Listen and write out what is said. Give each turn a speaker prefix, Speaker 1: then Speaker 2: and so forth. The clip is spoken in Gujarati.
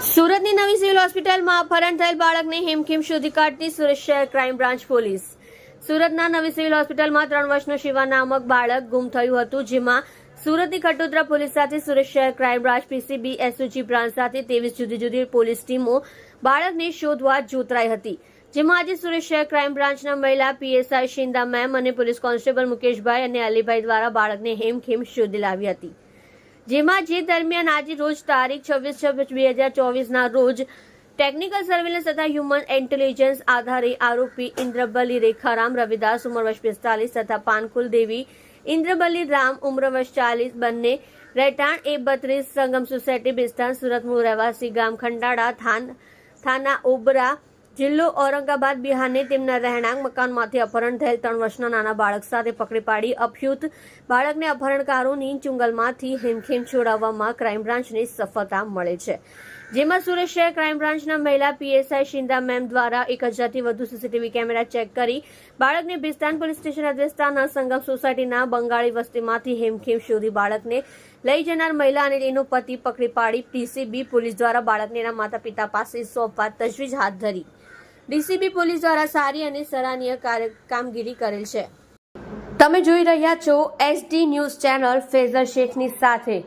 Speaker 1: સુરતની નવી સિવિલ હોસ્પિટલમાં અપહરણ થયેલ બાળકને હેમખેમ શોધી કાઢતી સુરત શહેર ક્રાઇમ બ્રાન્ચ પોલીસ। સુરતના નવી સિવિલ હોસ્પિટલમાં 3 વર્ષનો શિવા નામક બાળક ગુમ થયું હતું, જેમાં સુરતની ખટોદરા પોલીસ સાથે સુરત શહેર crime branch PCB SOG branch સાથે 23 જુદી જુદી પોલીસ ટીમો બાળકને શોધવા જોતરાઈ હતી, જેમાં આજે સુરત શહેર ક્રાઇમ બ્રાન્ચના મહિલા પીએસઆઈ શિંદા મેમ અને પોલીસ કોન્સ્ટેબલ મુકેશભાઈ અને અલીભાઈ દ્વારા બાળકને હેમખેમ શોધી લાવી હતી, જેમાં જે દરમિયાન આજે રોજ તારીખ 26/6/2024 રોજ ટેકનિકલ સર્વેલન્સ તથા હ્યુમન ઇન્ટેલિજન્સ આધારે આરોપી ઇન્દ્રબલી રેખારામ રવિદાસ ઉંમર વર્ષ 45 તથા પાનકુલ દેવી ઇન્દ્રબલી રામ ઉંમર વર્ષ 40 બંને રહેઠાણ A32 સંગમ સોસાયટી બિસ્તાન સુરત મૂળ રહેવાસી ગામ ખંડાળા થાના ઓબરા જિલ્લો ઔરંગાબાદ બિહારને તેમના રહેણાંક મકાનમાંથી અપહરણ થયેલ 3 વર્ષના નાના બાળક સાથે પકડી પાડી અભ્યુત બાળકને અપહરણકારોની ચુંગલમાંથી હેમખેમ છોડાવવામાં ક્રાઇમ બ્રાન્ચને સફળતા મળે છે, જેમાં સુરત શહેર ક્રાઇમ બ્રાન્ચના મહિલા પીએસઆઈ શિંદા મેમ દ્વારા 1000થી વધુ સીસીટીવી કેમેરા ચેક કરી બાળકને બિસ્તાન પોલીસ સ્ટેશન વિસ્તારના સંગમ સોસાયટીના બંગાળી વસ્તીમાંથી હેમખેમ શોધી બાળકને લઈ જનાર મહિલા અને તેનો પતિ પકડી પાડી પીસીબી પોલીસ દ્વારા બાળકને એના માતા પિતા પાસે સોંપવા તજવીજ હાથ ધરી ડીસીબી પોલીસ દ્વારા સારી અને સરાહનીય કામગીરી કરેલ છે। તમે જોઈ રહ્યા છો SD ન્યૂઝ ચેનલ ફેઝર શેખની સાથે।